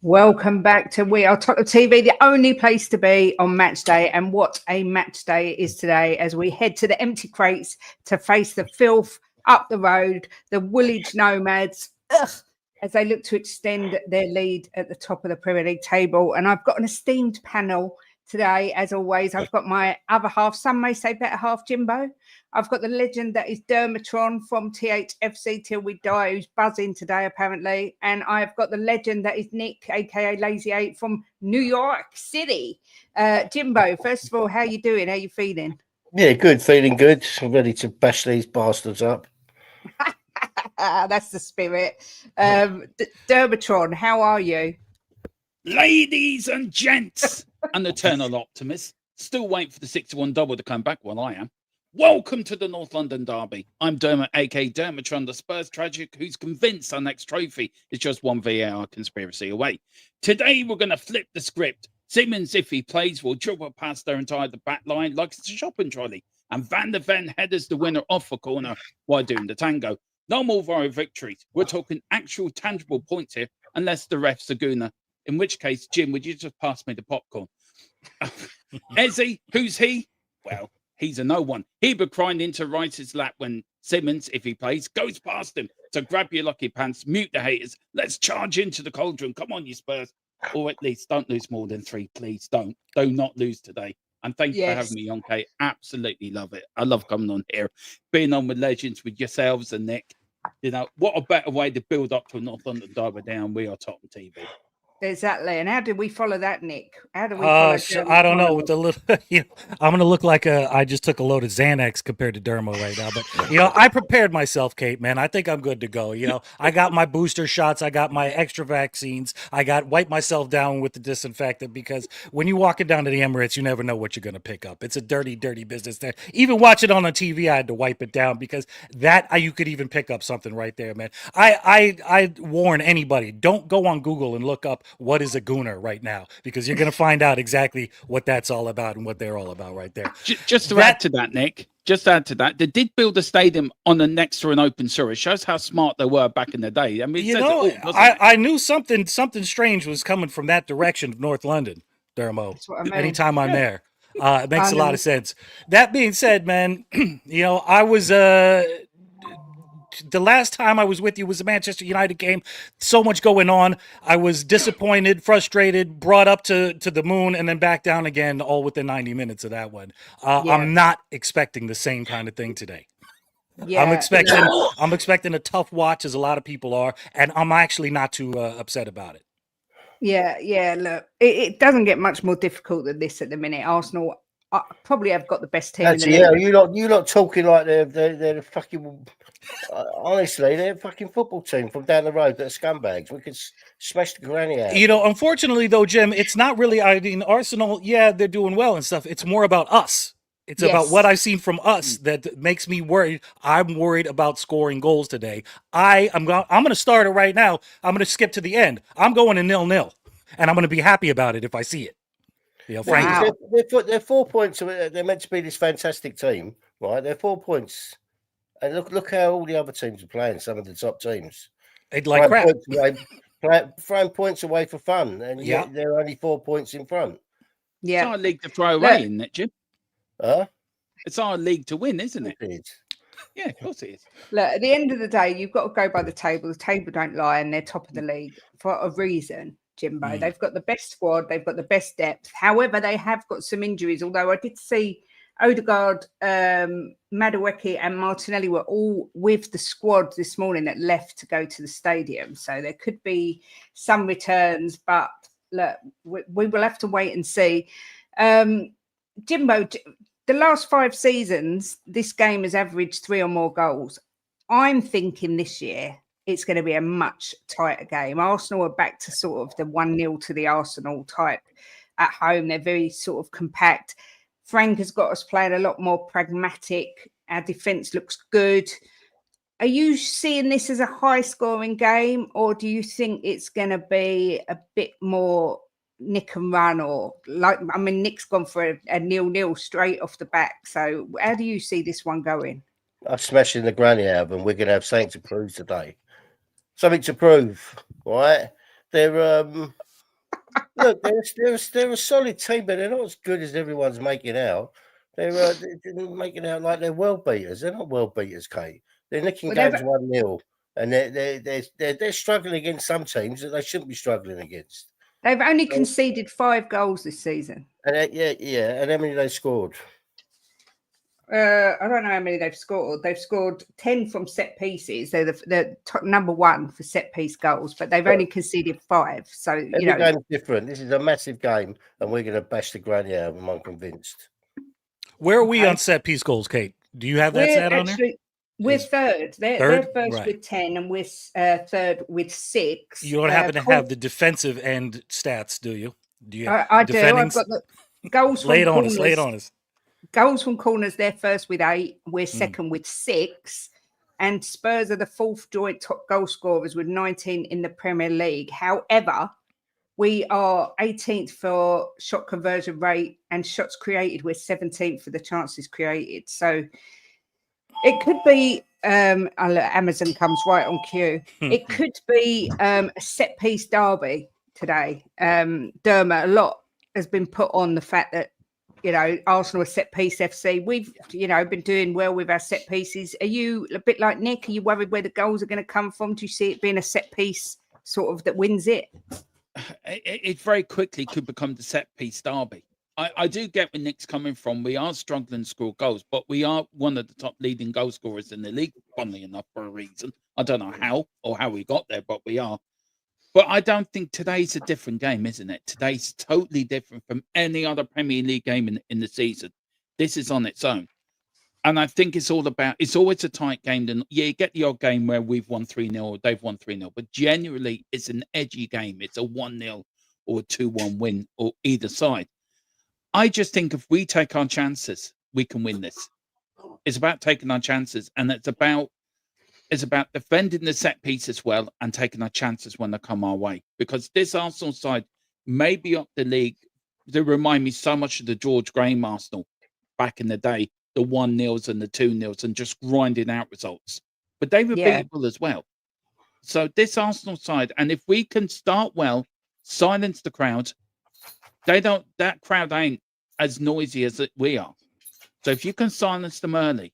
Welcome back to We Are Tottenham TV, the only place to be on match day. And what a match day it is today as we head to the empty crates to face the filth up the road, the Woolwich Nomads, as they look to extend their lead at the top of the Premier League table. And I've got an esteemed panel today, as always. I've got my other half, some may say better half, Jimbo. I've got the legend that is Dermatron from THFC Till We Die, who's buzzing today, apparently. And I've got the legend that is Nick, a.k.a. Lazy 8 from New York City. Jimbo, first of all, how you doing? How you feeling? Yeah, good. Feeling good. I'm ready to bash these bastards up. That's the spirit. Dermatron, how are you? Ladies and gents, an eternal optimist. Still waiting for the 6-1 double to come back. Well, I am. Welcome to the North London Derby. I'm Dermot, aka Dermatron, the Spurs tragic, who's convinced our next trophy is just one VAR conspiracy away. Today, we're going to flip the script. Simmons, if he plays, will dribble past their entire back line like it's a shopping trolley. And Van der Ven headers the winner off a corner while doing the tango. No more VAR victories. We're talking actual tangible points here, unless the ref's a gooner. In which case, Jim, would you just pass me the popcorn? Ezzy, who's he? Well, he's a no one. He be crying into Rice's lap when Simmons, if he plays, goes past him. So grab your lucky pants, mute the haters. Let's charge into the cauldron. Come on, you Spurs. Or at least don't lose more than 3, please. Don't. Do not lose today. And thank you for having me on, Kate. Absolutely love it. I love coming on here. Being on with legends with yourselves and Nick. You know, what a better way to build up to a North London Derby down We Are Tottenham TV. Exactly. And how did we follow that, Nick? How do we follow I don't know. With the little, I'm going to look like I just took a load of Xanax compared to Dermo right now. But, I prepared myself, Kate, man. I think I'm good to go. I got my booster shots. I got my extra vaccines. I wiped myself down with the disinfectant because when you're walking down to the Emirates, you never know what you're going to pick up. It's a dirty, dirty business there. Even watch it on the TV, I had to wipe it down because you could even pick up something right there, man. I warn anybody, don't go on Google and look up what is a gooner right now, because you're going to find out exactly what that's all about and what they're all about right there. Just to add to that, Nick, they did build a stadium on the next to an open sewer. It shows how smart they were back in the day. I mean, I knew something strange was coming from that direction of North London, Dermo. Anytime I'm there. It makes a lot of sense. That being said, man, I was the last time I was with you was the Manchester United game. So much going on. I was disappointed, frustrated, brought up to the moon, and then back down again, all within 90 minutes of that one. I'm not expecting the same kind of thing today. Yeah, I'm expecting a tough watch, as a lot of people are, and I'm actually not too upset about it. Yeah. Look, it doesn't get much more difficult than this at the minute. Arsenal probably have got the best team. Actually, in the league. You're not talking like they're the fucking. Honestly, they're a fucking football team from down the road that are scumbags. We could smash the granny out. Unfortunately, though, Jim, it's not really. I mean, Arsenal, they're doing well and stuff. It's more about us. It's about what I've seen from us that makes me worried. I'm worried about scoring goals today. I'm going to start it right now. I'm going to skip to the end. I'm going to 0-0, and I'm going to be happy about it if I see it. You know, frankly, They're 4 points. They're meant to be this fantastic team, right? They're 4 points, and look how all the other teams are playing. Some of the top teams, they'd like crap. Throwing points away for fun, and yet they're only 4 points in front. Yeah, it's our league to throw away, isn't it, Jim? Huh? It's our league to win, isn't it? It is. Yeah, of course it is. Look, at the end of the day, you've got to go by the table. The table don't lie, and they're top of the league for a reason, Jimbo. They've got the best squad. They've got the best depth. However, they have got some injuries, although I did see Odegaard, Madueke and Martinelli were all with the squad this morning that left to go to the stadium. So there could be some returns, but look, we will have to wait and see. Jimbo, the last 5 seasons, this game has averaged 3 or more goals. I'm thinking this year it's going to be a much tighter game. Arsenal are back to sort of the 1-0 to the Arsenal type at home. They're very sort of compact. Frank has got us playing a lot more pragmatic. Our defence looks good. Are you seeing this as a high-scoring game, or do you think it's going to be a bit more nick and run, or Nick's gone for a 0-0 straight off the back. So how do you see this one going? I'm smashing the granny album. We're going to have something to prove today. Something to prove, right? They're look, they're a solid team, but they're not as good as everyone's making out. They're making out like they're world beaters. They're not world beaters, Kate. They're nicking games 1-0, and they're struggling against some teams that they shouldn't be struggling against. They've only conceded 5 goals this season. And and how many they scored? I don't know how many they've scored. They've scored 10 from set pieces. They're the top, number 1 for set piece goals, but they've only conceded 5. So every game's different. This is a massive game, and we're going to bash the granny album. I'm convinced. Where are we on set piece goals, Kate? Do you have that stat on there? We're third. They're first with 10, and we're third with 6. You don't happen to have the defensive end stats, do you? Do you? I do. I've got the goals. Lay it on us. Goals from corners. They're first with 8. We're second with 6, and Spurs are the 4th joint top goal scorers with 19 in the Premier League. However, we are 18th for shot conversion rate and shots created. We're 17th for the chances created. So it could be Amazon comes right on cue. It could be a set piece derby today. Dermot, a lot has been put on the fact that, Arsenal are set piece FC. We've, been doing well with our set pieces. Are you a bit like Nick? Are you worried where the goals are going to come from? Do you see it being a set piece sort of that wins it? It very quickly could become the set piece derby. I do get where Nick's coming from. We are struggling to score goals, but we are one of the top leading goal scorers in the league, funnily enough, for a reason. I don't know how we got there, but we are. But I don't think today's a different game, isn't it? Today's totally different from any other Premier League game in the season. This is on its own. And I think it's always a tight game. And you get the odd game where we've won 3-0 or they've won 3-0, but generally it's an edgy game. It's a 1-0 or a 2-1 win or either side. I just think if we take our chances, we can win this. It's about taking our chances, and it's about defending the set piece as well and taking our chances when they come our way. Because this Arsenal side may be up the league. They remind me so much of the George Graham Arsenal back in the day, the 1-0s and the 2-0s and just grinding out results. But they were beatable as well. So this Arsenal side, and if we can start well, silence the crowd, that crowd ain't as noisy as we are. So if you can silence them early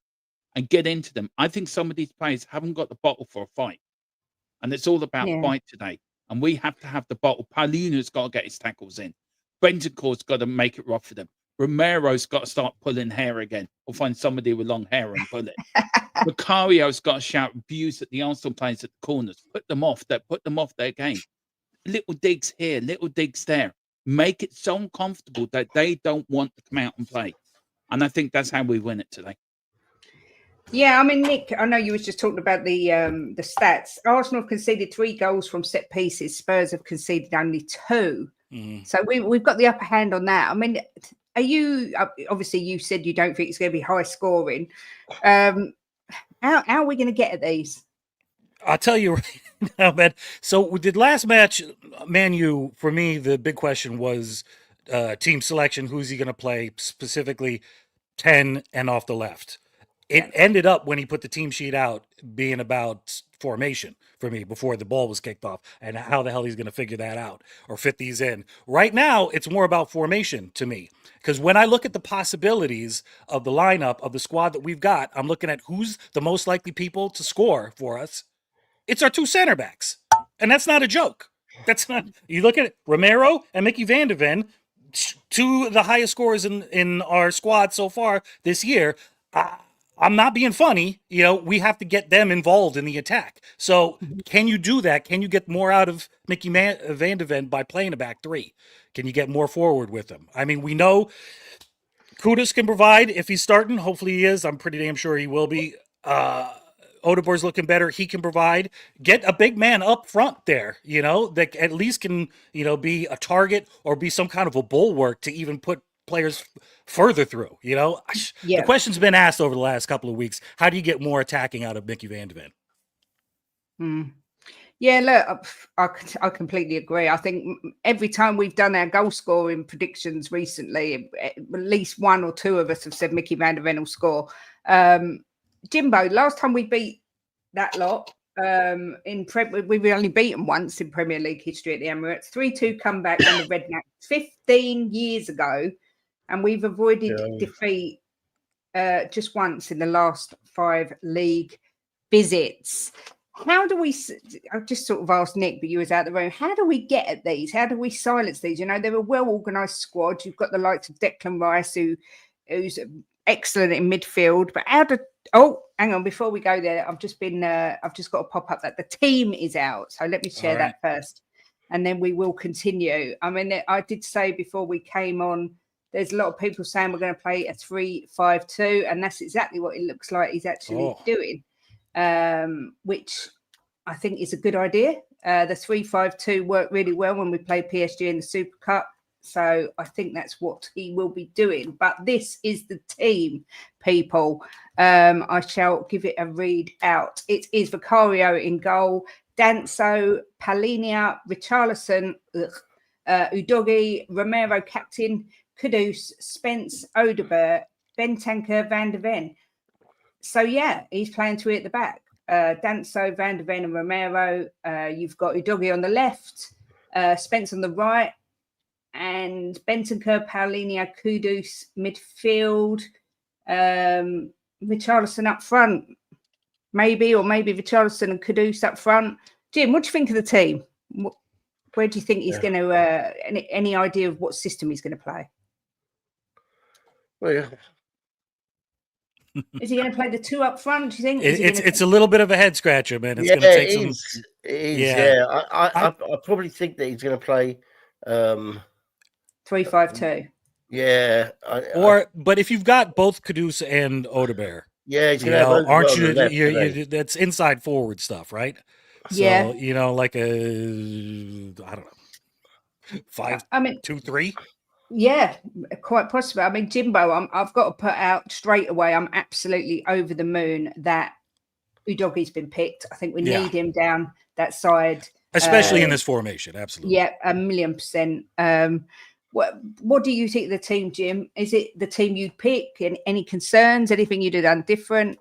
and get into them, I think some of these players haven't got the bottle for a fight. And it's all about fight today. And we have to have the bottle. Paulino's got to get his tackles in. Bentancur's got to make it rough for them. Romero's got to start pulling hair again, or find somebody with long hair and pull it. Vicario's got to shout abuse at the Arsenal players at the corners. Put them off their game. Little digs here, little digs there. Make it so uncomfortable that they don't want to come out and play. And I think that's how we win it today. Yeah, I mean, Nick, I know you was just talking about the stats. Arsenal have conceded 3 goals from set pieces. Spurs have conceded only 2. So we've got the upper hand on that. I mean, Are you obviously you said you don't think it's going to be high scoring? How are we going to get at these? I'll tell you right now, man. So with the last match, Man U, for me, the big question was team selection. Who's he going to play, specifically 10 and off the left? It ended up, when he put the team sheet out, being about formation for me before the ball was kicked off, and how the hell he's going to figure that out or fit these in. Right now, it's more about formation to me, because when I look at the possibilities of the lineup of the squad that we've got, I'm looking at who's the most likely people to score for us. It's our two center backs, and that's not a joke. That's not. You look at it, Romero and Mickey Van de Ven, two of the highest scorers in our squad so far this year. I'm not being funny. You know, we have to get them involved in the attack. So can you do that? Can you get more out of Mickey Van de Ven by playing a back three? Can you get more forward with him? I mean, we know Kudus can provide if he's starting. Hopefully he is. I'm pretty damn sure he will be. Odegaard's looking better. He can provide. Get a big man up front there, you know, that at least can, you know, be a target or be some kind of a bulwark to even put players further through, you know. The question's been asked over the last couple of weeks. How do you get more attacking out of Mickey Van de Ven? Yeah, look, I completely agree. I think every time we've done our goal scoring predictions recently, at least one or two of us have said Mickey Van de Ven will score. Jimbo, last time we beat that lot, we've only beaten once in Premier League history at the Emirates. 3-2 comeback on the Redknapp 15 years ago. And we've avoided defeat just once in the last 5 league visits. How do we, I just sort of asked Nick, but you was out the room. How do we get at these? How do we silence these? You know, they're a well-organised squad. You've got the likes of Declan Rice, who's excellent in midfield. But hang on, before we go there, I've just got to pop up that the team is out. So let me share that first. And then we will continue. I mean, I did say before we came on, there's a lot of people saying we're going to play a 3-5-2, and that's exactly what it looks like he's actually doing, which I think is a good idea. The 3-5-2 worked really well when we played PSG in the Super Cup, so I think that's what he will be doing. But this is the team, people. I shall give it a read out. It is Vicario in goal, Danso, Palhinha, Richarlison, Udogie, Romero captain, Kudus, Spence, Odegaard, Bentancur, Van de Ven. So, yeah, he's playing 3 at the back. Danso, Van de Ven and Romero. You've got Udogie on the left, Spence on the right, and Bentancur, Palhinha, Kudus, midfield. Richarlison up front, maybe Richarlison and Kudus up front. Jim, what do you think of the team? Where do you think he's going to, any idea of what system he's going to play? Well, yeah. Is he going to play the 2 up front? Do you think? It's a little bit of a head scratcher, man. It's going to take some. It is. Yeah. I probably think that he's going to play 3-5-2. Yeah. But if you've got both Kudus and Odegaard, he's going to have aren't you? That's inside forward stuff, right? So, you know, like I don't know, 5-2-3. Yeah, quite possibly. I mean, Jimbo, I've got to put out straight away. I'm absolutely over the moon that Udogie's been picked. I think we need him down that side, especially in this formation. Absolutely. Yeah, 1,000,000%. What do you think of the team, Jim? Is it the team you'd pick? Any concerns? Anything you'd have done different?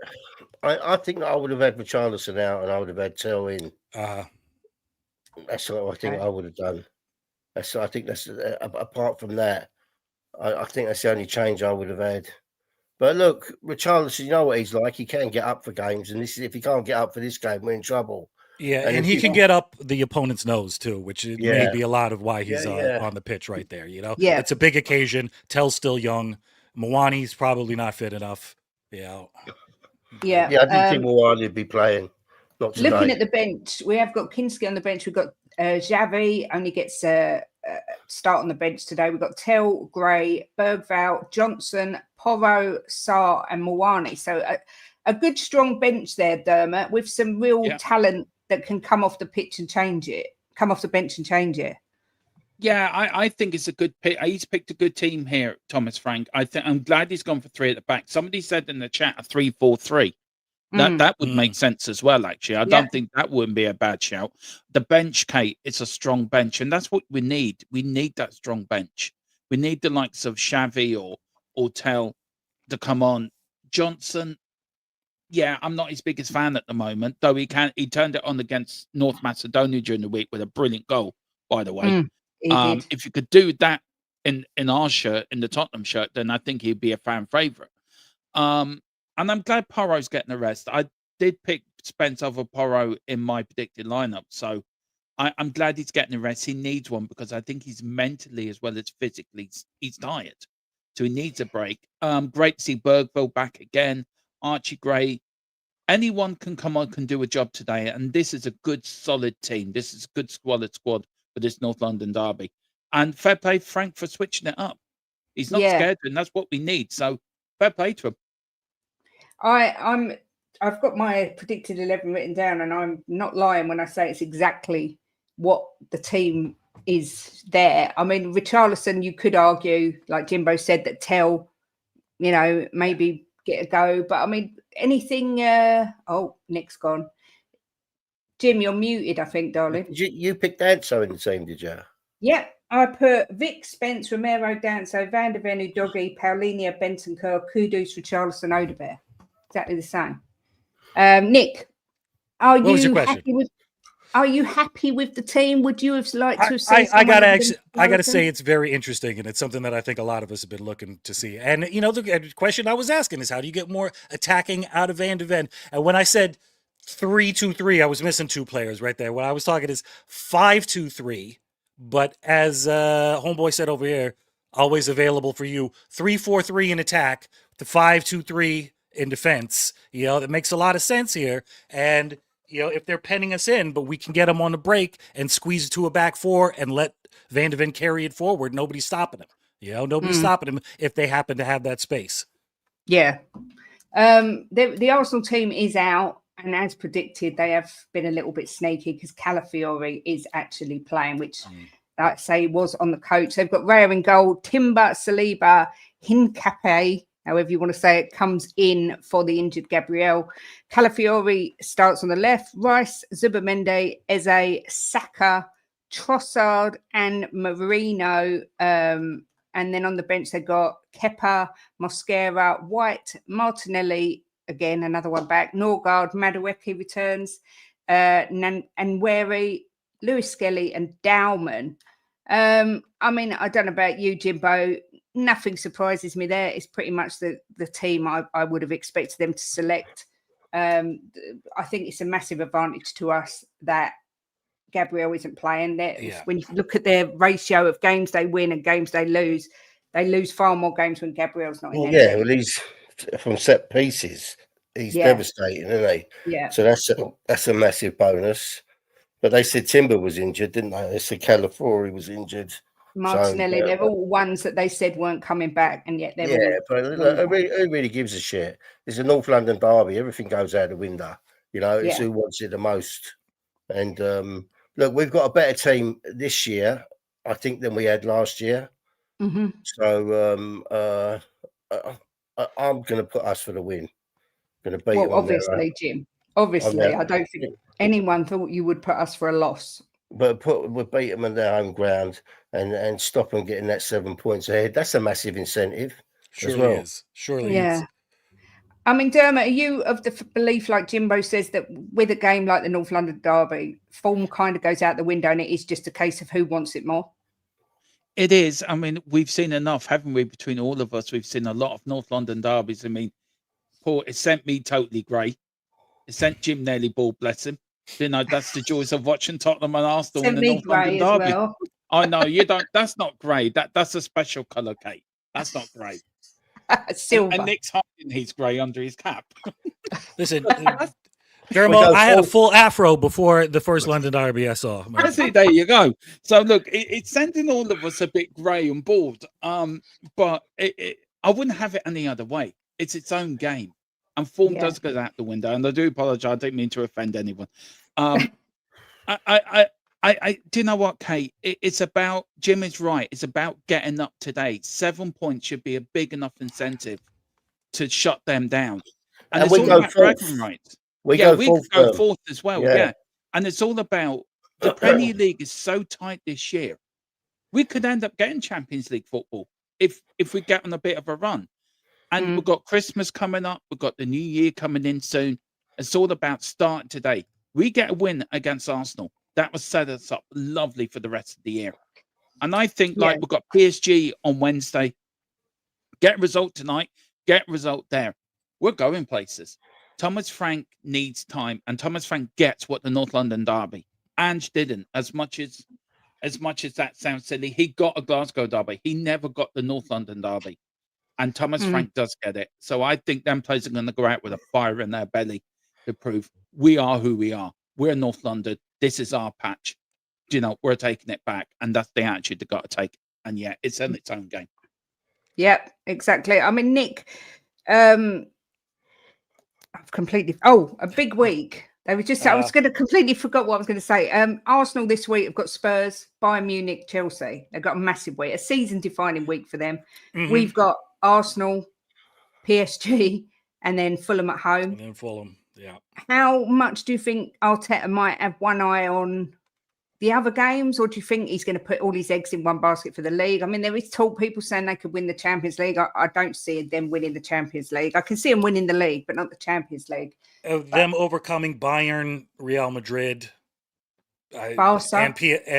I think I would have had Richarlison out and I would have had Tell in. That's what I think I would have done. I think that's apart from that, I think that's the only change I would have had. But look, Richarlison, you know what he's like. He can get up for games, and if he can't get up for this game, we're in trouble. Yeah, and he can get up the opponent's nose too, which may be a lot of why he's on the pitch right there. You know, it's a big occasion. Tell's still young. Mwani's probably not fit enough. Yeah, I didn't think Mwani would be playing. Not today. Looking at the bench, we have got Kinski on the bench. We've got Xavi only gets a start on the bench today. We've got Tell, Gray, Bergvall, Johnson, Porro, Sarr, and Mwani. So a good, strong bench there, Dermot, with some real talent that can come off the pitch and change it. Come off the bench and change it. Yeah, I think it's a good pick. He's picked a good team here, Thomas Frank. I'm glad he's gone for 3 at the back. Somebody said in the chat a 3-4-3. That would make sense as well, actually. I don't think that wouldn't be a bad shout. The bench, Kate, it's a strong bench, and that's what we need. We need that strong bench. We need the likes of Xavi or Tell to come on. Johnson, yeah, I'm not his biggest fan at the moment, though he turned it on against North Macedonia during the week with a brilliant goal, by the way. He did. If you could do that in our shirt, in the Tottenham shirt, then I think he'd be a fan favourite. And I'm glad Porro's getting a rest. I did pick Spence over Porro in my predicted lineup, so I'm glad he's getting a rest. He needs one because I think he's mentally as well as physically he's tired, so he needs a break. Great to see Bergville back again. Archie Gray. Anyone can come on, can do a job today, and this is a good, solid team. This is a good squad for this North London derby. And fair play, Frank, for switching it up. He's not scared, and that's what we need. So fair play to him. I've got my predicted 11 written down, and I'm not lying when I say it's exactly what the team is there. I mean, Richarlison, you could argue, like Jimbo said, that Tell, maybe get a go. But I mean, anything. Nick's gone. Jim, you're muted, I think, darling. You picked Danso in the team, did you? Yeah, I put Vic, Spence, Romero, Danso, Van der Ven, Udogie, Paulinho, Bentancur, Kudus, Richarlison, Odegaard. Exactly the same. Nick, what was your question? Are you happy with the team? Would you have liked to have seen? I gotta say it's very interesting, and it's something that I think a lot of us have been looking to see. And the question I was asking is, how do you get more attacking out of Van de Ven? And when I said 3-2-3, I was missing 2 players right there. What I was talking is 5-2-3, but as Homeboy said over here, always available for you. 3-4-3 in attack to 5-2-3 in defense. That makes a lot of sense here. And if they're penning us in, but we can get them on the break and squeeze it to a back 4 and let Van de Ven carry it forward. Nobody's stopping him. Nobody's stopping him if they happen to have that space. Yeah. The Arsenal team is out, and as predicted, they have been a little bit sneaky because Calafiori is actually playing, which, like I say, was on the coach. They've got Raya in goal, Timber, Saliba, Hincapié, however you want to say it, comes in for the injured Gabriel. Calafiori starts on the left. Rice, Zubamende, Eze, Saka, Trossard, and Marino. And then on the bench, they got Kepa, Mosquera, White, Martinelli, again, another one back. Norgard, Madueke returns, Nweri, Lewis Skelly, and Dowman. I mean, I don't know about you, Jimbo. Nothing surprises me there. It's pretty much the team I would have expected them to select. I think it's a massive advantage to us that Gabriel isn't playing. When you look at their ratio of games they win and games they lose far more games when Gabriel's not in there. Yeah, well, he's from set pieces. He's devastating, isn't he? Yeah. So that's a massive bonus. But they said Timber was injured, didn't they? They said Calafiori was injured. Martinelli, they're all ones that they said weren't coming back, and yet they're but look, who really gives a shit? It's a North London derby. Everything goes out the window. It's who wants it the most. And look, we've got a better team this year, I think, than we had last year. Mm-hmm. So I'm going to put us for the win. Going to beat them. Obviously, Jim. Obviously, I don't think anyone thought you would put us for a loss. But we'll beat them on their home ground and stop them getting that 7 points ahead. That's a massive incentive. Surely is. I mean, Dermot, are you of the belief, like Jimbo says, that with a game like the North London derby, form kind of goes out the window and it is just a case of who wants it more? It is. I mean, we've seen enough, haven't we, between all of us? We've seen a lot of North London derbies. I mean, Paul, it sent me totally grey. It sent Jim nearly ball, bless him. That's the joys of watching Tottenham and Arsenal in the North London derby. Well. I know you don't. That's not grey. That's a special colour, Kate. That's not grey. Silver. And Nick's hiding his grey under his cap. Listen, Dermo, I had a full afro before the first London derby I saw. I see. There you go. So look, it's sending all of us a bit grey and bored. But I wouldn't have it any other way. It's its own game. And form does go out the window. And I do apologise. I don't mean to offend anyone. I I do you know what, Kate? It's about, Jim is right. It's about getting up today. 7 points should be a big enough incentive to shut them down. And And it's we all go about bragging fourth. rights. We Yeah, go we fourth. could go fourth as well. Yeah. Yeah. And it's all about the Premier League is so tight this year. We could end up getting Champions League football if we get on a bit of a run. And we've got Christmas coming up. We've got the new year coming in soon. It's all about starting today. We get a win against Arsenal. That will set us up lovely for the rest of the year. And I think like we've got PSG on Wednesday. Get a result tonight. Get a result there. We're going places. Thomas Frank needs time, and Thomas Frank gets what the North London derby. Ange didn't. As much as that sounds silly, he got a Glasgow derby. He never got the North London derby. And Thomas Frank does get it. So I think them players are going to go out with a fire in their belly to prove we are who we are. We're North London. This is our patch. You know, we're taking it back. And that's the attitude they've got to take. And yeah, it's in its own game. Yep, exactly. I mean, Nick, I've completely, a big week. They were just, I was going to completely forgot what I was going to say. Arsenal this week have got Spurs, Bayern Munich, Chelsea. They've got a massive week, a season defining week for them. We've got Arsenal, PSG, and then Fulham at home. And then Fulham, yeah. How much do you think Arteta might have one eye on the other games, or do you think he's going to put all his eggs in one basket for the league? I mean, there is talk, people saying they could win the Champions League. I don't see them winning the Champions League. I can see them winning the league, but not the Champions League. Them overcoming Bayern, Real Madrid, Barca. and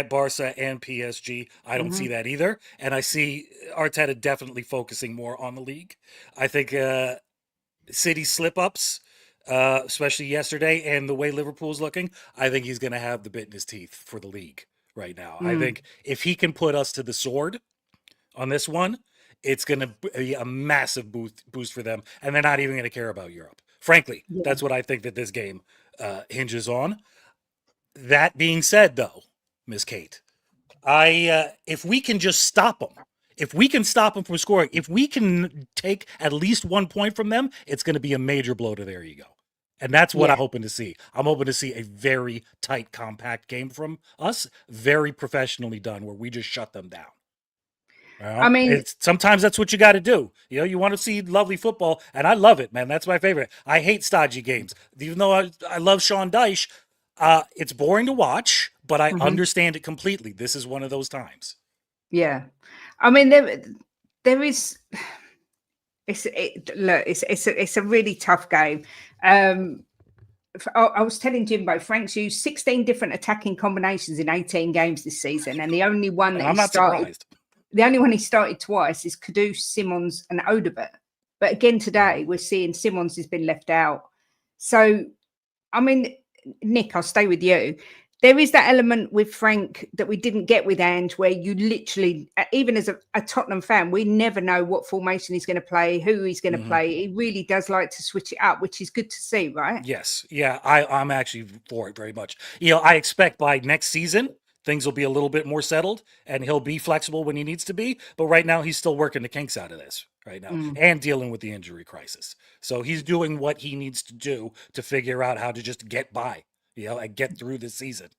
Barca and PSG. I don't see that either. And I see Arteta definitely focusing more on the league. I think City slip-ups, especially yesterday, and the way Liverpool's looking, I think he's going to have the bit in his teeth for the league right now. I think if he can put us to the sword on this one, it's going to be a massive boost for them, and they're not even going to care about Europe. Frankly, that's what I think that this game hinges on. That being said, though, Miss Kate, if we can just stop them, if we can stop them from scoring, if we can take at least 1 point from them, it's going to be a major blow to their ego. And that's what I'm hoping to see. I'm hoping to see a very tight, compact game from us, very professionally done, where we just shut them down. I mean, sometimes that's what you got to do. You know, you want to see lovely football, and I love it, man. That's my favorite. I hate stodgy games. Even though I love Sean Dyche, it's boring to watch, but I understand it completely. This is one of those times. Yeah. I mean, there is... It's a really tough game. I was telling Jimbo, Frank's used 16 different attacking combinations in 18 games this season, and the only one that he started twice is Kudus, Simons, and Odobert. But again today, we're seeing Simons has been left out. So, I mean, Nick, I'll stay with you. There is that element with Frank that we didn't get with Ange, where you literally, even as a Tottenham fan, we never know what formation he's going to play, who he's going to play. He really does like to switch it up, which is good to see, right? Yes. Yeah, I'm actually for it very much. You know, I expect by next season, things will be a little bit more settled, and he'll be flexible when he needs to be. But right now, he's still working the kinks out of this right now and dealing with the injury crisis. So he's doing what he needs to do to figure out how to just get by. You know, and get through the season.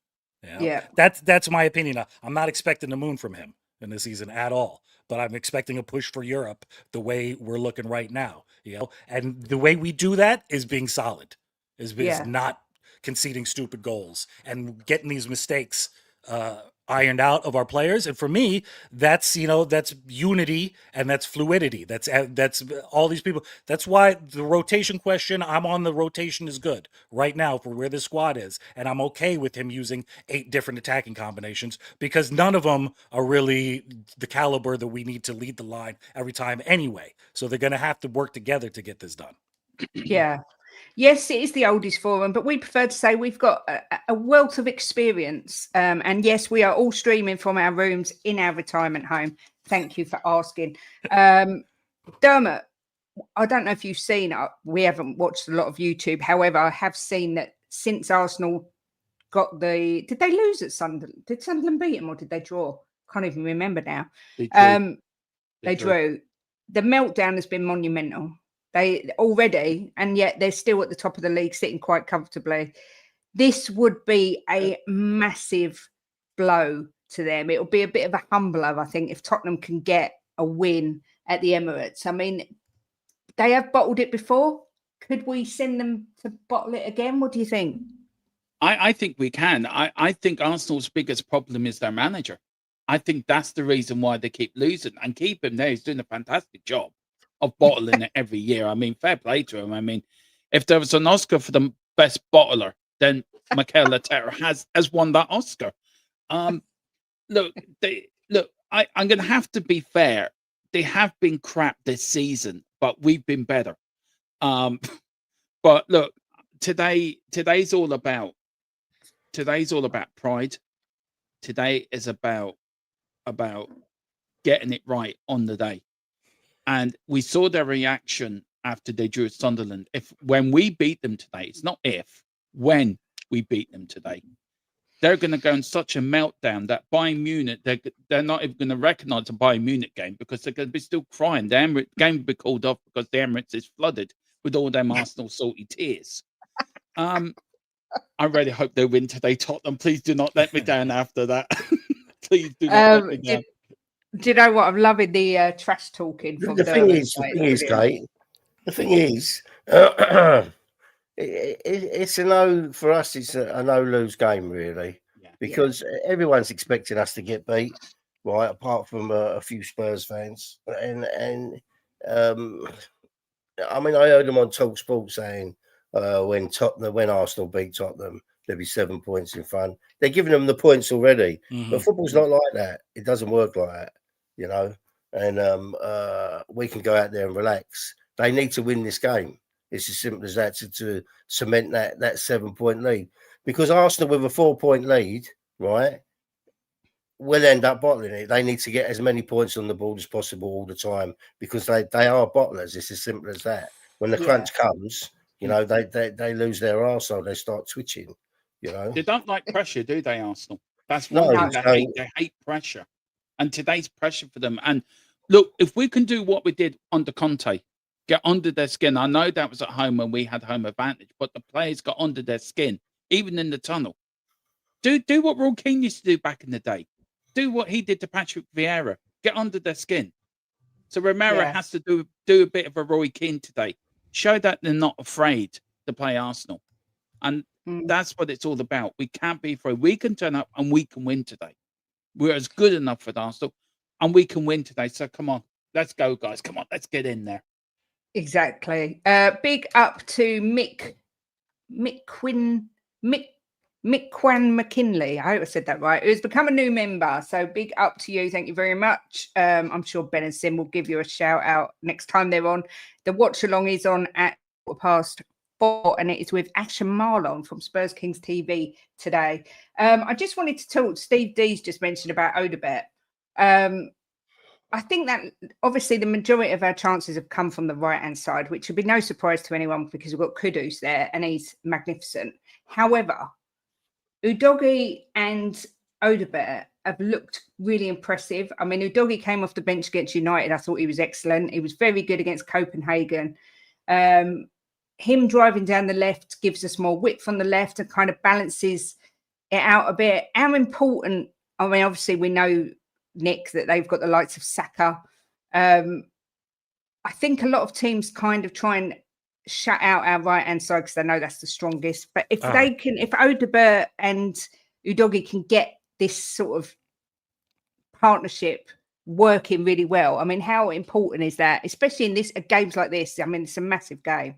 You know? Yeah. That's my opinion. I'm not expecting the moon from him in this season at all, but I'm expecting a push for Europe the way we're looking right now, you know, and the way we do that is being solid, is not conceding stupid goals and getting these mistakes ironed out of our players. And for me, that's, you know, that's unity and that's fluidity. That's all these people. That's why the rotation question, I'm on the rotation is good right now for where this squad is. And I'm okay with him using 8 different attacking combinations because none of them are really the caliber that we need to lead the line every time anyway. So they're going to have to work together to get this done. Yeah. Yes, it is the oldest forum, but we prefer to say we've got a wealth of experience. And yes, we are all streaming from our rooms in our retirement home. Thank you for asking. Dermot, I don't know if you've seen, we haven't watched a lot of YouTube. However, I have seen that since Arsenal got did they lose at Sunderland? Did Sunderland beat them or did they draw? Can't even remember now. They drew. The meltdown has been monumental. They already, and yet they're still at the top of the league, sitting quite comfortably. This would be a massive blow to them. It'll be a bit of a humbler, I think, if Tottenham can get a win at the Emirates. I mean, they have bottled it before. Could we send them to bottle it again? What do you think? I think we can. I think Arsenal's biggest problem is their manager. I think that's the reason why they keep losing, and keep him there. He's doing a fantastic job of bottling it every year. I mean, fair play to him. I mean, if there was an Oscar for the best bottler, then Mikel Arteta has won that Oscar. I'm going to have to be fair. They have been crap this season, but we've been better. But look, today's all about pride. Today is about getting it right on the day. And we saw their reaction after they drew Sunderland. When we beat them today, it's not if, when we beat them today, they're going to go in such a meltdown that Bayern Munich, they're not even going to recognise a Bayern Munich game, because they're going to be still crying. The Emirates game will be called off because the Emirates is flooded with all them Arsenal salty tears. I really hope they win today, Tottenham. Please do not let me down after that. Please do not let me down. Do you know what? I'm loving the trash talking. The thing is, Kate, the thing is, it's a no for us. It's a no-lose game, really, because everyone's expecting us to get beat, right? Apart from a few Spurs fans, and I mean, I heard them on Talksport saying when Arsenal beat Tottenham, there'll be 7 points in front. They're giving them the points already, but football's not like that. It doesn't work like that, you know. And we can go out there and relax. They need to win this game. It's as simple as that to cement that 7-point lead. Because Arsenal with a 4-point lead, right, will end up bottling it. They need to get as many points on the board as possible all the time, because they are bottlers. It's as simple as that. When the crunch comes, you know, they lose their arsehole. They start twitching, you know. They don't like pressure, do they, Arsenal? That's one thing they hate. They hate pressure. And today's pressure for them. And look, if we can do what we did under Conte, get under their skin. I know that was at home when we had home advantage, but the players got under their skin, even in the tunnel. Do what Roy Keane used to do back in the day. Do what he did to Patrick Vieira. Get under their skin. So Romero has to do a bit of a Roy Keane today. Show that they're not afraid to play Arsenal. And that's what it's all about. We can't be afraid. We can turn up and we can win today. We're as good enough for Arsenal and we can win today. So come on, let's go, guys. Come on, let's get in there. Exactly. Big up to Mick Quinn McKinley. I hope I said that right. Who's become a new member. So big up to you. Thank you very much. I'm sure Ben and Sim will give you a shout out next time they're on. The watch along is on at 4:15, and it is with Asher Marlon from Spurs Kings TV today. I just wanted to talk. Steve D's just mentioned about Odebert. I think that obviously the majority of our chances have come from the right-hand side, which would be no surprise to anyone because we've got Kudus there and he's magnificent. However, Udogie and Odebert have looked really impressive. I mean, Udogie came off the bench against United. I thought he was excellent. He was very good against Copenhagen. Him driving down the left gives us more width on the left and kind of balances it out a bit. How important, I mean, obviously we know, Nick, that they've got the likes of Saka. I think a lot of teams kind of try and shut out our right-hand side because they know that's the strongest. But if they can, if Odebert and Udogie can get this sort of partnership working really well, I mean, how important is that, especially in games like this? I mean, it's a massive game.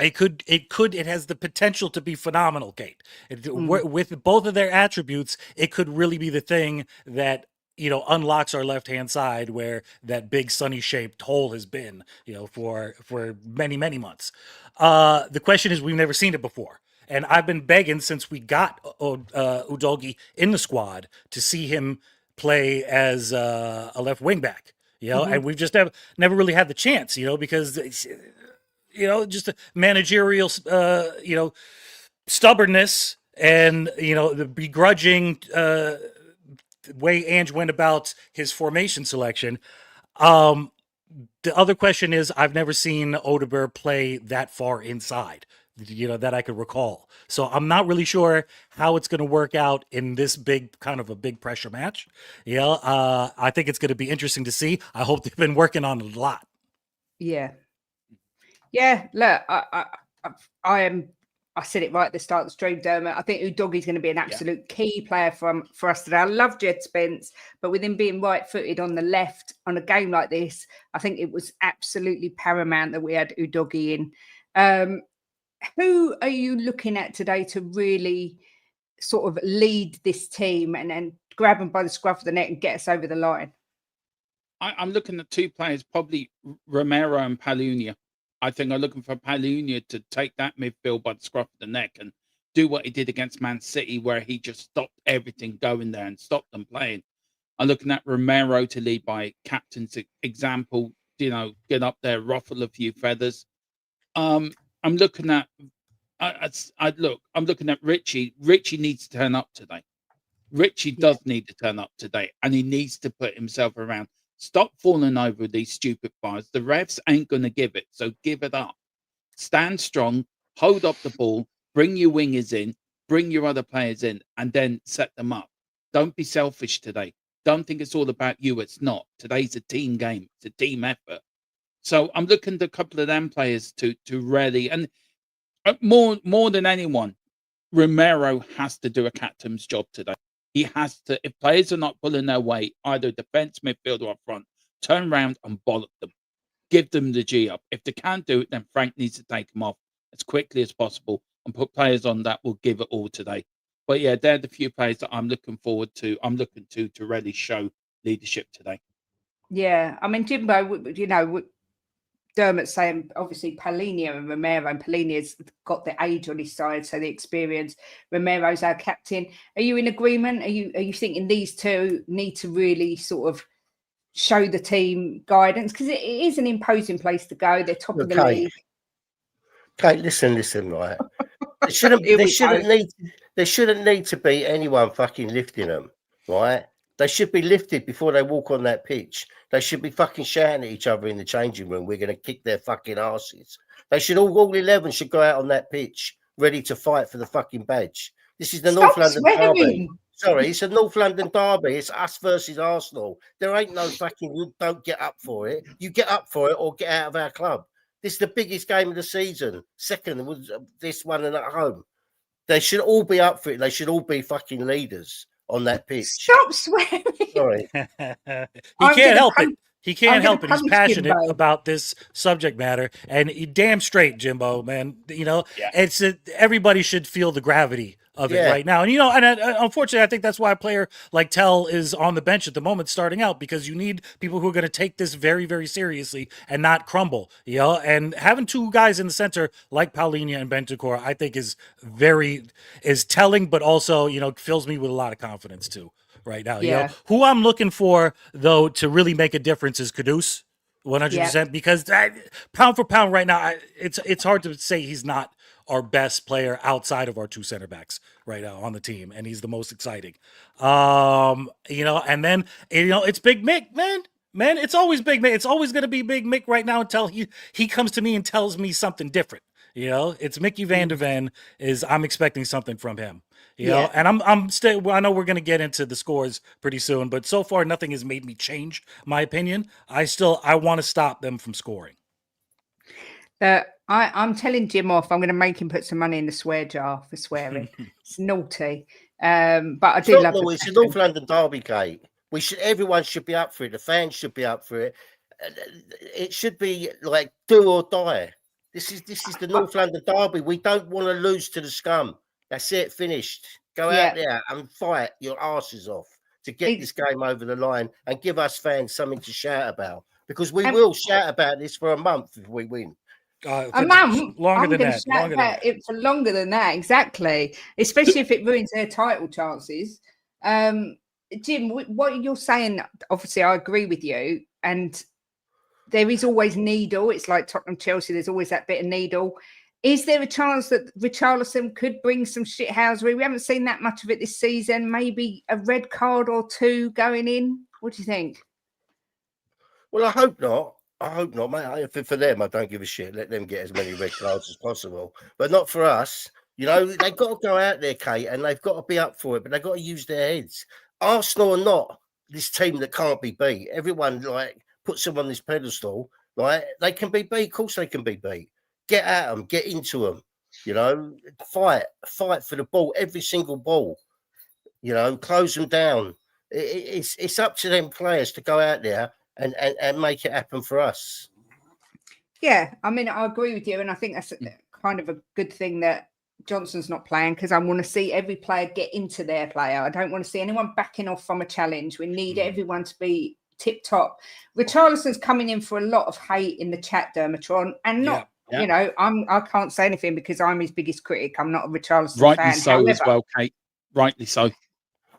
It has the potential to be phenomenal, Kate. With both of their attributes, it could really be the thing that, you know, unlocks our left-hand side where that big sunny-shaped hole has been, you know, for many, many months. The question is, we've never seen it before. And I've been begging since we got Udogie in the squad to see him play as a left wing back, you know, and we've just never really had the chance, you know, because, you know, just a managerial, you know, stubbornness and, you know, the begrudging way Ange went about his formation selection. The other question is, I've never seen Odebert play that far inside. that I could recall. So I'm not really sure how it's going to work out in this big kind of a big pressure match. I think it's going to be interesting to see. I hope they've been working on it a lot. Yeah. Yeah. Look, I am. I said it right at the start of the stream, Dermot. I think Udogie's going to be an absolute key player for us today. I love Jed Spence, but with him being right-footed on the left on a game like this, I think it was absolutely paramount that we had Udogie in. Who are you looking at today to really sort of lead this team and grab them by the scruff of the neck and get us over the line? I'm looking at two players, probably Romero and Palunia. I think I'm looking for Palunia to take that midfield by the scruff of the neck and do what he did against Man City, where he just stopped everything going there and stopped them playing. I'm looking at Romero to lead by captain's example, get up there, ruffle a few feathers. I'm looking at I'm looking at Richie. Richie needs to turn up today. Richie does need to turn up today, and he needs to put himself around. Stop falling over these stupid fires. The refs ain't going to give it, so give it up. Stand strong, hold up the ball, bring your wingers in, bring your other players in, and then set them up. Don't be selfish today. Don't think it's all about you. It's not. Today's a team game. It's a team effort. So I'm looking at a couple of them players to really, and more than anyone, Romero has to do a captain's job today. He has to, if players are not pulling their weight, either defense, midfield, or up front, turn around and bollock them. Give them the G up. If they can't do it, then Frank needs to take them off as quickly as possible and put players on that will give it all today. But yeah, they're the few players that I'm looking forward to. I'm looking to really show leadership today. Yeah, I mean, Jimbo, Dermot saying obviously Palinha and Romero, and Palinia's got the age on his side, so the experience. Romero's our captain. Are you in agreement? Are you thinking these two need to really sort of show the team guidance, because it is an imposing place to go? They're top of the league. Okay, listen, right. There shouldn't need to be anyone fucking lifting them, right? They should be lifted before they walk on that pitch. They should be fucking shouting at each other in the changing room. We're going to kick their fucking asses. They should all 11 should go out on that pitch ready to fight for the fucking badge. This is the North London derby. Sorry, it's a North London derby. It's us versus Arsenal. There ain't no fucking don't get up for it. You get up for it or get out of our club. This is the biggest game of the season. Second was this one and at home. They should all be up for it. They should all be fucking leaders on that pitch. Stop swearing. Sorry. He can't help it. He can't help it. He's passionate about this subject matter, and damn straight, Jimbo, man. It's everybody should feel the gravity of it right now. And unfortunately, I think that's why a player like Tell is on the bench at the moment, starting out, because you need people who are going to take this very, very seriously and not crumble. And having two guys in the center like Palinha and Bentancur, I think is telling, but also fills me with a lot of confidence too. Right now, who I'm looking for though to really make a difference is Kudus, 100%, because pound for pound right now, it's hard to say he's not our best player outside of our two center backs right now on the team, and he's the most exciting. And then it's Big Mick, man, it's always Big Mick. It's always gonna be Big Mick right now until he comes to me and tells me something different. It's Mickey Van de Ven. I'm expecting something from him. And I'm still. I know we're gonna get into the scores pretty soon, but so far nothing has made me change my opinion. I want to stop them from scoring. I'm telling Jim off. I'm going to make him put some money in the swear jar for swearing. It's naughty, but I do love it. It's a North London derby, Kate. Everyone should be up for it. The fans should be up for it. It should be like do or die. This is the North London derby. We don't want to lose to the scum. That's it. Finished. Go out there and fight your asses off to get this game over the line and give us fans something to shout about, because we will shout about this for a month if we win. A month? Longer than that. It's for longer than that, exactly. Especially if it ruins their title chances. Jim, what you're saying, obviously, I agree with you. And there is always needle. It's like Tottenham Chelsea. There's always that bit of needle. Is there a chance that Richarlison could bring some shithousery? We haven't seen that much of it this season. Maybe a red card or two going in. What do you think? Well, I hope not. I hope not, mate. For them, I don't give a shit. Let them get as many red cards as possible, but not for us. You know, they've got to go out there, Kate, and they've got to be up for it, but they've got to use their heads. Arsenal are not this team that can't be beat. Everyone like puts them on this pedestal. Right? They can be beat. Of course, they can be beat. Get at them. Get into them. You know, fight for the ball. Every single ball. You know, close them down. It's up to them players to go out there and make it happen for us. Yeah, I mean, I agree with you, and I think that's kind of a good thing that Johnson's not playing, because I want to see every player get into their player. I don't want to see anyone backing off from a challenge. We need everyone to be tip top. Richarlison's coming in for a lot of hate in the chat, Dermatron, and not. Yeah. You know, I can't say anything because I'm his biggest critic. I'm not a Richarlison Rightly fan. so, However, as well, Kate. Rightly so.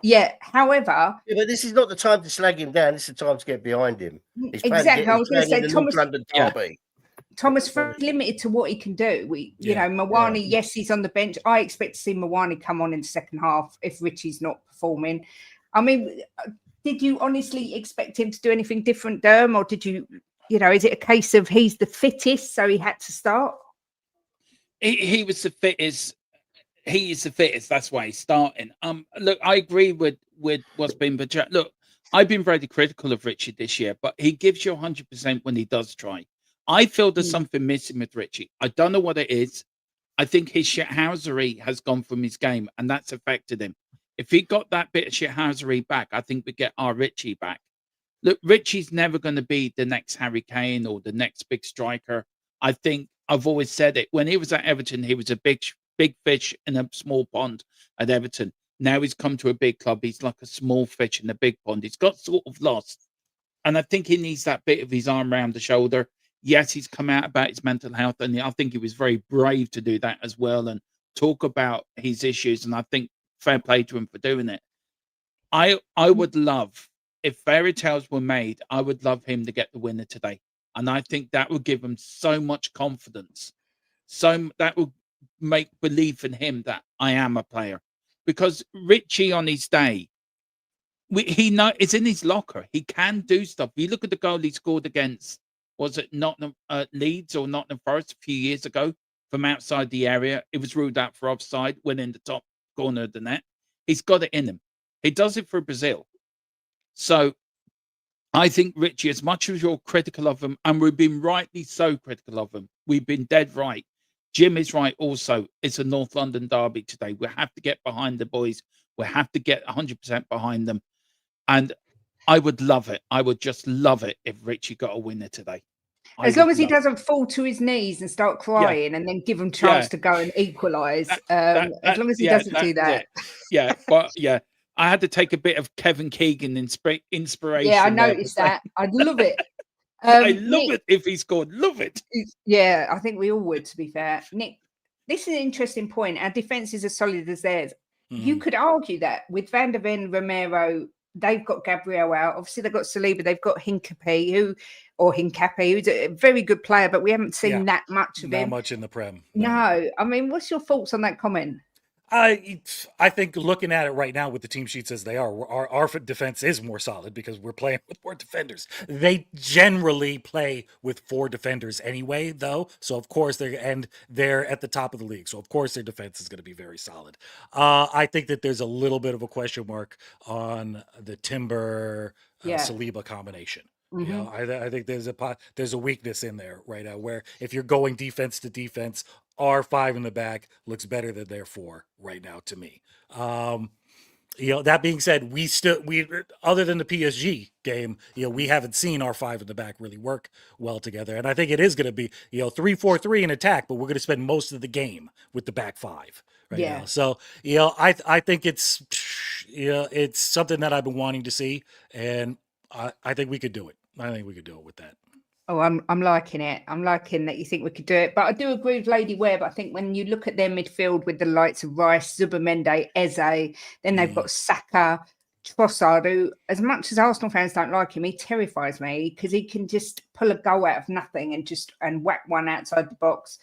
Yeah. However, but this is not the time to slag him down. This is the time to get behind him. Exactly. I was going to say, Thomas. Derby. Thomas very limited to what he can do. You know, Mawani, yes, he's on the bench. I expect to see Mawani come on in the second half if Richie's not performing. I mean, did you honestly expect him to do anything different, Derm, or did you know, is it a case of he's the fittest, so he had to start? He was the fittest. He is the fittest. That's why he's starting. Look, I agree with what's been projected. Look, I've been very critical of Richie this year, but he gives you 100% when he does try. I feel there's something missing with Richie. I don't know what it is. I think his shithousery has gone from his game, and that's affected him. If he got that bit of shithousery back, I think we get our Richie back. Look, Richie's never going to be the next Harry Kane or the next big striker. I think I've always said it. When he was at Everton, he was a big fish in a small pond at Everton. Now he's come to a big club. He's like a small fish in a big pond. He's got sort of lost. And I think he needs that bit of his arm around the shoulder. Yes, he's come out about his mental health, and I think he was very brave to do that as well and talk about his issues. And I think fair play to him for doing it. I would love, if fairy tales were made, I would love him to get the winner today. And I think that would give him so much confidence. So that would make belief in him that I am a player. Because Richie on his day, it's in his locker. He can do stuff. You look at the goal he scored against, was it Nottingham Leeds or Nottingham Forest a few years ago from outside the area? It was ruled out for offside, went in the top corner of the net. He's got it in him. He does it for Brazil. So I think Richie, as much as you're critical of him, and we've been rightly so critical of him, we've been dead right. Jim is right also. It's a North London derby today. We have to get behind the boys. We have to get 100% behind them. And I would love it. I would just love it if Richie got a winner today. As long as he doesn't fall to his knees and start crying and then give him chance to go and equalise. As long as he doesn't do that. But I had to take a bit of Kevin Keegan inspiration. Yeah, I noticed that. I'd love it. I love it if he scored. Love it. Yeah, I think we all would, to be fair. Nick, this is an interesting point. Our defence is as solid as theirs. You could argue that with Van der Ven, Romero, they've got Gabriel out. Obviously, they've got Saliba. They've got Hincapié, who's a very good player, but we haven't seen that much of him. Not much in the Prem. No. I mean, what's your thoughts on that comment? I think looking at it right now with the team sheets as they are, our defense is more solid because we're playing with more defenders. They generally play with 4 defenders anyway, though. So of course they're at the top of the league. So of course their defense is going to be very solid. I think that there's a little bit of a question mark on the Timber Saliba combination. You know, I think there's a weakness in there right now where if you're going defense to defense, our 5 in the back looks better than their 4 right now to me. You know, that being said, we other than the PSG game, you know, we haven't seen our 5 in the back really work well together. And I think it is going to be, 3-4-3 in attack, but we're going to spend most of the game with the back 5 right now. So, I think it's something that I've been wanting to see, and I think we could do it. I think we could do it with that. Oh, I'm liking it. I'm liking that you think we could do it. But I do agree with Lady Webb. I think when you look at their midfield with the likes of Rice, Zubamende, Eze, then they've got Saka, Trossard, who, as much as Arsenal fans don't like him, he terrifies me because he can just pull a goal out of nothing and whack one outside the box.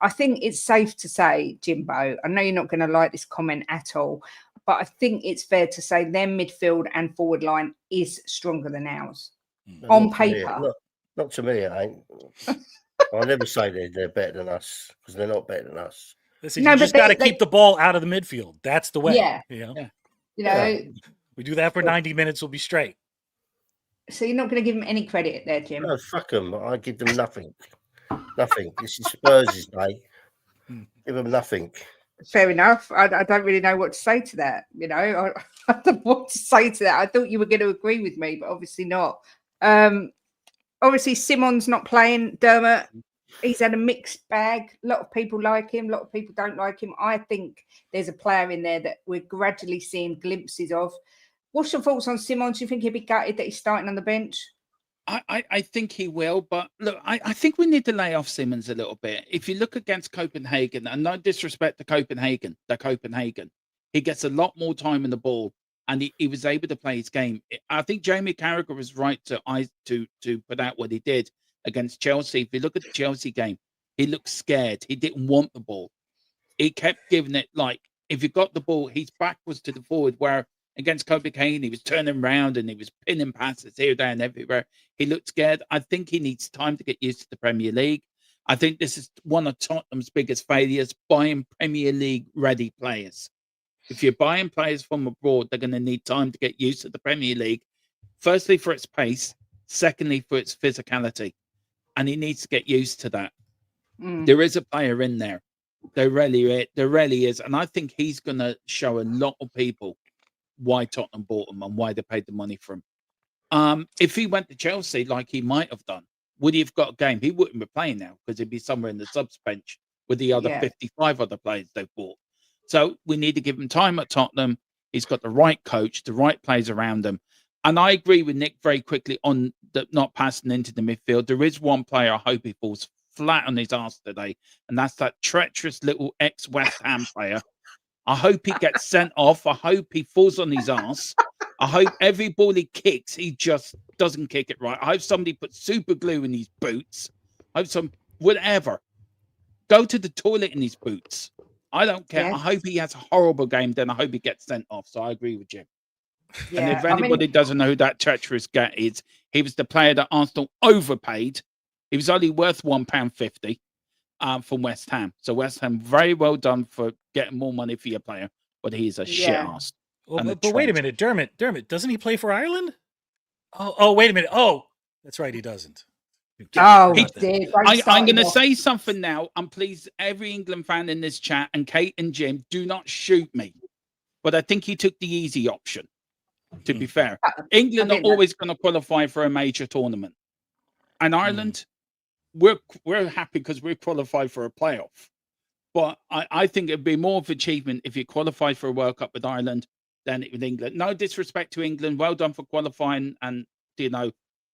I think it's safe to say, Jimbo, I know you're not going to like this comment at all, but I think it's fair to say their midfield and forward line is stronger than ours. On paper. Not to me, it ain't. I'll never say they're better than us because they're not better than us. Listen, No, you but just got to they- keep the ball out of the midfield. That's the way. Yeah. You know, Yeah. You know, Yeah. we do that for 90 minutes, we'll be straight. so you're not going to give them any credit there, Jim. No, fuck them. I give them nothing. Nothing. This is Spurs' day. Give them nothing. Fair enough. I don't really know what to say to that. You know, I don't know what to say to that. I thought you were going to agree with me, but obviously not. Obviously, Simon's not playing. Dermot, he's had a mixed bag. A lot of people like him. A lot of people don't like him. I think there's a player in there that we're gradually seeing glimpses of. What's your thoughts on Simons? Do you think he'd be gutted that he's starting on the bench? I think he will, but look, I think we need to lay off Simmons a little bit. If you look against Copenhagen, and no disrespect to Copenhagen, he gets a lot more time in the ball, and he was able to play his game. I think Jamie Carragher was right to put out what he did against Chelsea. If you look at the Chelsea game, he looked scared. He didn't want the ball. He kept giving it like if you got the ball, his back was to the forward. Where against Copenhagen, he was turning around and he was pinning passes here, there, and everywhere. He looked scared. I think he needs time to get used to the Premier League. I think this is one of Tottenham's biggest failures, buying Premier League ready players. If you're buying players from abroad, they're going to need time to get used to the Premier League. Firstly, for its pace. Secondly, for its physicality. And he needs to get used to that. There is a player in there. There really is. And I think he's going to show a lot of people why Tottenham bought him and why they paid the money for him. If he went to Chelsea like he might have done, would he have got a game? He wouldn't be playing now because he'd be somewhere in the subs bench with the other 55 other players they've bought. So we need to give him time at Tottenham. He's got the right coach, the right players around him. And I agree with Nick very quickly on the not passing into the midfield. There is one player I hope he falls flat on his ass today, and that's that treacherous little ex-West Ham player. I hope he gets sent off. I hope he falls on his ass. I hope every ball he kicks, he just doesn't kick it right. I hope somebody puts super glue in his boots. I hope whatever. Go to the toilet in his boots. I don't care. Yes. I hope he has a horrible game. Then I hope he gets sent off. So I agree with Jim. Yeah, And if anybody doesn't know who that treacherous guy is, he was the player that Arsenal overpaid. He was only worth £1.50 from West Ham. So West Ham, very well done for getting more money for your player, but he's a shit ass. Well, but wait a minute, Dermot, doesn't he play for Ireland? Oh, wait a minute. Oh, that's right, he doesn't. Oh, I'm going to say something now, and please, every England fan in this chat, and Kate and Jim, do not shoot me. But I think he took the easy option, to be fair. England are always going to qualify for a major tournament. And Ireland, we're happy because we're qualified for a playoff. But I think it'd be more of an achievement if you qualified for a World Cup with Ireland than with England. No disrespect to England. Well done for qualifying, and,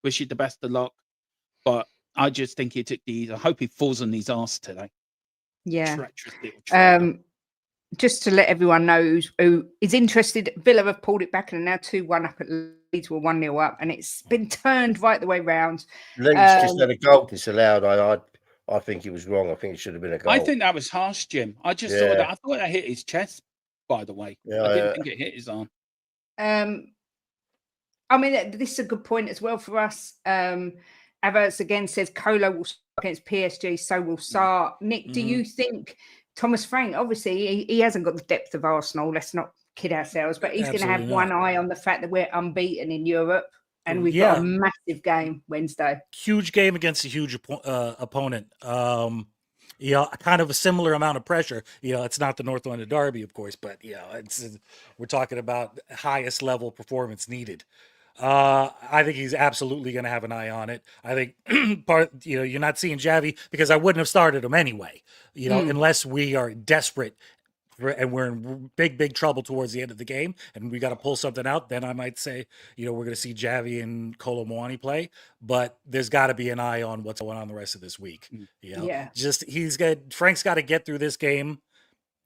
wish you the best of luck. But I just think he took the easy. I hope he falls on his ass today. Yeah. Treacherous little traitor. Just to let everyone know who is interested, Villa have pulled it back and are now 2-1 up at Leeds. We're 1-0 up, and it's been turned right the way round. Leeds just had a goal disallowed. I think it was wrong. I think it should have been a goal. I think that was harsh, Jim. I just saw that. I thought that hit his chest, by the way. Yeah, I didn't think it hit his arm. I mean, this is a good point as well for us. Havertz again says Colo will start against PSG, so will Sarr. Nick, do you think Thomas Frank, obviously he hasn't got the depth of Arsenal, let's not kid ourselves, but he's going to have one eye on the fact that we're unbeaten in Europe and we've got a massive game Wednesday. Huge game against a huge opponent. Kind of a similar amount of pressure. It's not the North London Derby, of course, but we're talking about highest level performance needed. I think he's absolutely going to have an eye on it. I think you're not seeing Javi because I wouldn't have started him anyway, unless we are desperate and we're in big trouble towards the end of the game and we got to pull something out. Then I might say, we're going to see Javi and Kolo Muani play, but there's got to be an eye on what's going on the rest of this week. Frank's got to get through this game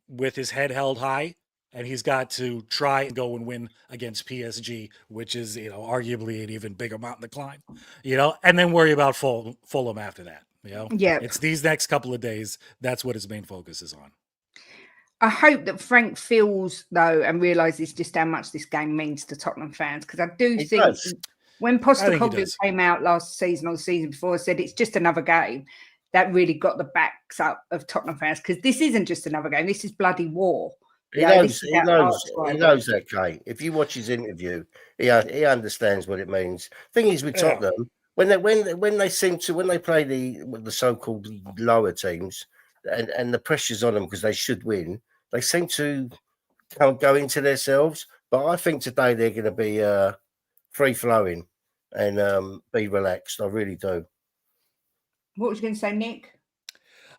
with his head held high. And he's got to try and go and win against PSG, which is, arguably an even bigger mountain to climb, and then worry about Fulham after that. It's these next couple of days. That's what his main focus is on. I hope that Frank feels, though, and realises just how much this game means to Tottenham fans, because I do think When I think he Postecoglou does. came out last season or the season before, said it's just another game, that really got the backs up of Tottenham fans, because this isn't just another game. This is bloody war. He You know, this knows. is He our knows. arch He rival. knows that, Kate. If you watch his interview, he understands what it means. Thing is, with Yeah. Tottenham, when they play the so-called lower teams, and the pressure's on them because they should win, they seem to go into themselves. But I think today they're going to be free flowing and be relaxed. I really do. What was you going to say, Nick?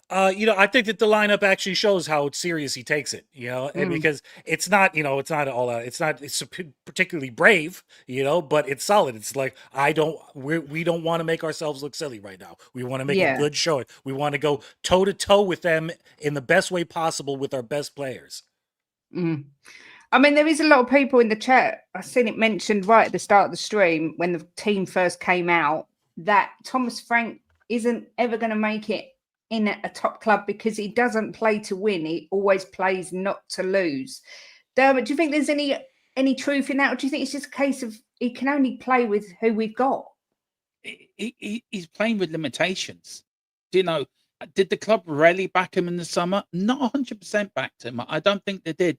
I think that the lineup actually shows how serious he takes it, and because it's not it's particularly brave, but it's solid. It's like, we don't want to make ourselves look silly right now. We want to make a good showing. We want to go toe to toe with them in the best way possible with our best players. I mean, there is a lot of people in the chat. I've seen it mentioned right at the start of the stream when the team first came out that Thomas Frank isn't ever going to make it in a top club because he doesn't play to win. He always plays not to lose. Dermot, do you think there's any truth in that, or do you think it's just a case of he can only play with who we've got? He's playing with limitations. Did the club really back him in the summer? Not 100% backed him. I don't think they did.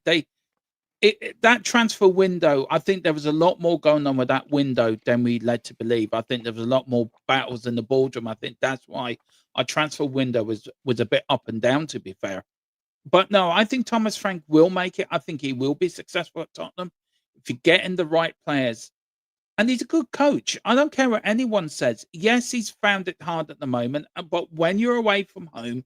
That transfer window, I think there was a lot more going on with that window than we led to believe. I think there was a lot more battles in the boardroom. I think that's why our transfer window was a bit up and down, to be fair. But no, I think Thomas Frank will make it. I think he will be successful at Tottenham if you get in the right players. And he's a good coach. I don't care what anyone says. Yes, he's found it hard at the moment. But when you're away from home,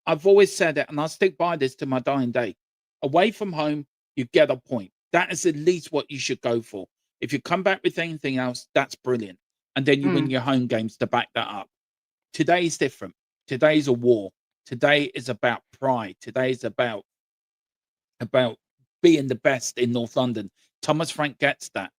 I've always said it, and I'll stick by this to my dying day. Away from home, you get a point. That is at least what you should go for. If you come back with anything else, that's brilliant. And then you win your home games to back that up. Today is different. Today's a war. Today is about pride. Today is about being the best in North London. Thomas Frank gets that.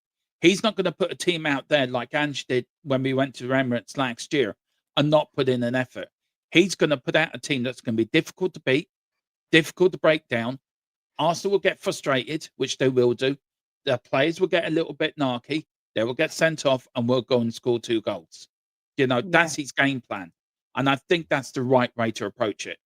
He's not going to put a team out there like Ange did when we went to Emirates last year and not put in an effort. He's going to put out a team that's going to be difficult to beat, difficult to break down. Arsenal will get frustrated, which they will do. The players will get a little bit narky. They will get sent off and we'll go and score 2 goals. That's his game plan. And I think that's the right way to approach it.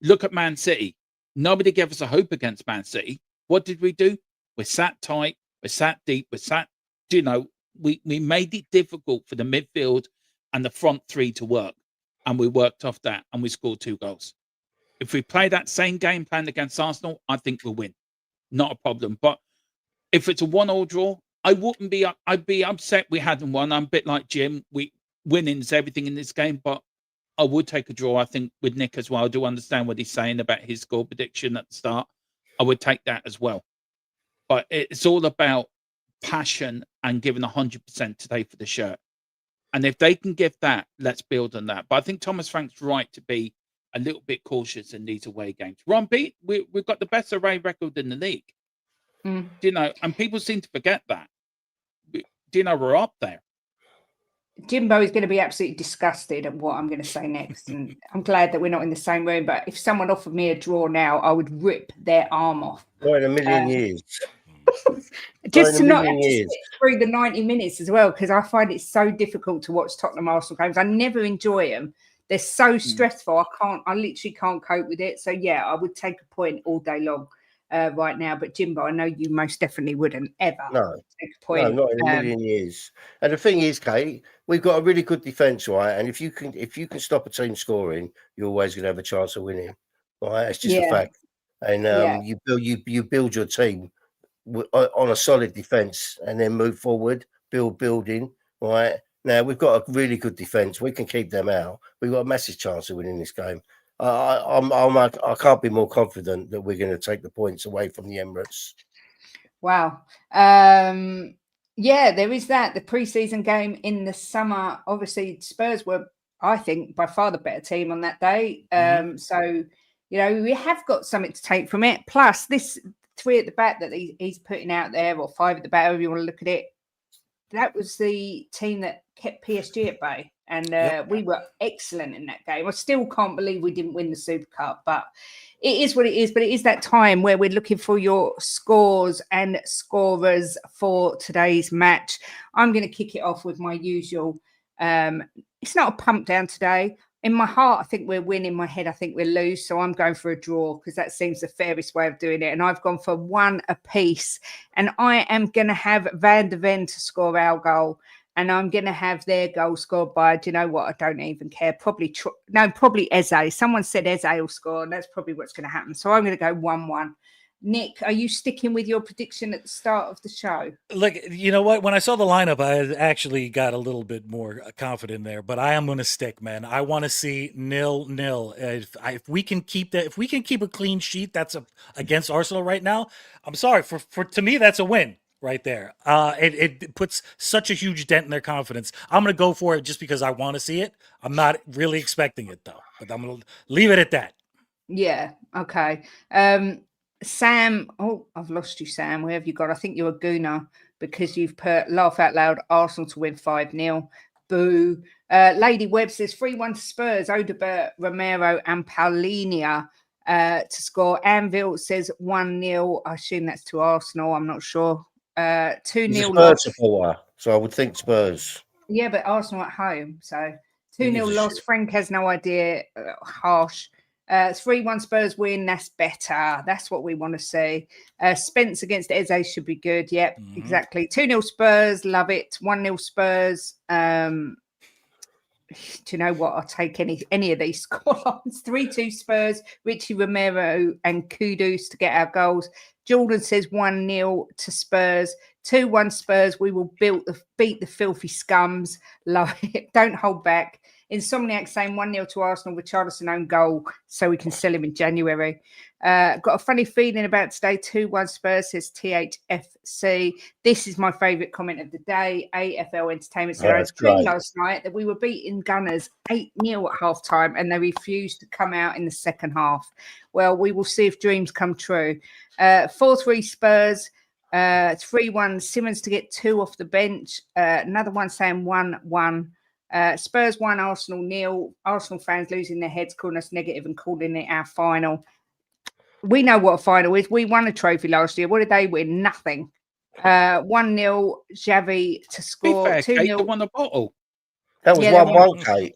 Look at Man City. Nobody gave us a hope against Man City. What did we do? We sat tight. We sat deep. We made it difficult for the midfield and the front three to work. And we worked off that and we scored 2 goals. If we play that same game plan against Arsenal, I think we'll win. Not a problem. But if it's a 1-1 draw, I'd be upset we hadn't won. I'm a bit like Jim. Winning is everything in this game, but I would take a draw, I think, with Nick as well. I do understand what he's saying about his score prediction at the start. I would take that as well. But it's all about passion and giving 100% today for the shirt. And if they can give that, let's build on that. But I think Thomas Frank's right to be a little bit cautious in these away games. Ron Pete, we've got the best away record in the league. And people seem to forget that. We're up there. Jimbo is going to be absolutely disgusted at what I'm going to say next. And I'm glad that we're not in the same room. But if someone offered me a draw now, I would rip their arm off. Not in a million years. Just to not have to sit through the 90 minutes as well, because I find it so difficult to watch Tottenham Arsenal games. I never enjoy them. They're so stressful. I literally can't cope with it. So, yeah, I would take a point all day long right now. But, Jimbo, I know you most definitely wouldn't ever take a point. No, not in a million years. And the thing is, Kate, we've got a really good defence, right? And if you can stop a team scoring, you're always going to have a chance of winning, right? It's just a fact. And you build your team on a solid defence and then move forward, building, right? Now, we've got a really good defence. We can keep them out. We've got a massive chance of winning this game. I can't be more confident that we're going to take the points away from the Emirates. Wow. There is that. The pre-season game in the summer, obviously, Spurs were, I think, by far the better team on that day. So, we have got something to take from it. Plus, this 3 at the back that he's putting out there, or 5 at the back, however you want to look at it, that was the team that kept PSG at bay, and we were excellent in that game. I still can't believe we didn't win the Super Cup, but it is what it is. But it is that time where we're looking for your scores and scorers for today's match. I'm going to kick it off with my usual. It's not a pump down today. In my heart, I think we're winning. In my head, I think we're lose. So I'm going for a draw because that seems the fairest way of doing it. And I've gone for 1 apiece. And I am going to have Van de Ven to score our goal. And I'm going to have their goal scored by, do you know what? I don't even care. Probably Eze. Someone said Eze will score, and that's probably what's going to happen. So I'm going to go 1-1. Nick, are you sticking with your prediction at the start of the show? Look, you know what? When I saw the lineup, I actually got a little bit more confident there. But I am going to stick, man. I want to see 0-0. If we can keep that, if we can keep a clean sheet, that's against Arsenal right now. I'm sorry for to me, that's a win. Right there. It puts such a huge dent in their confidence. I'm going to go for it just because I want to see it. I'm not really expecting it, though. But I'm going to leave it at that. Yeah. Okay. Sam. Oh, I've lost you, Sam. Where have you got? I think you're a gooner because you've put laugh out loud Arsenal to win 5-0. Boo. Lady Webb says 3-1 to Spurs. Odebert, Romero, and Paulinia to score. Anvil says 1-0. I assume that's to Arsenal. I'm not sure. 2-0 loss. Supporter, so I would think Spurs. Yeah, but Arsenal at home. So 2-0 loss. Frank has no idea. Harsh. 3-1 Spurs win. That's better. That's what we want to see. Spence against Eze should be good. Yep, exactly. 2-0 Spurs. Love it. 1-0 Spurs. Do you know what? I'll take any of these scorelines. 3-2 Spurs, Richie Romero and Kudus to get our goals. Jordan says 1-0 to Spurs. 2-1 Spurs. We will beat the filthy scums. Love it. Don't hold back. Insomniac saying 1-0 to Arsenal with Richarlison own goal so we can sell him in January. Got a funny feeling about today. 2-1 Spurs says THFC. This is my favourite comment of the day. AFL Entertainment said I had a dream last night that we were beating Gunners 8-0 at half time and they refused to come out in the second half. Well, we will see if dreams come true. 4-3 Spurs. 3-1 Simmons to get 2 off the bench. Another one saying 1-1. Spurs 1, Arsenal 0. Arsenal fans losing their heads, calling us negative and calling it our final. We know what a final is. We won a trophy last year. What did they win? Nothing. 1-0 Xavi to score. 2-0. They won the bottle. That was 1-1, Kate.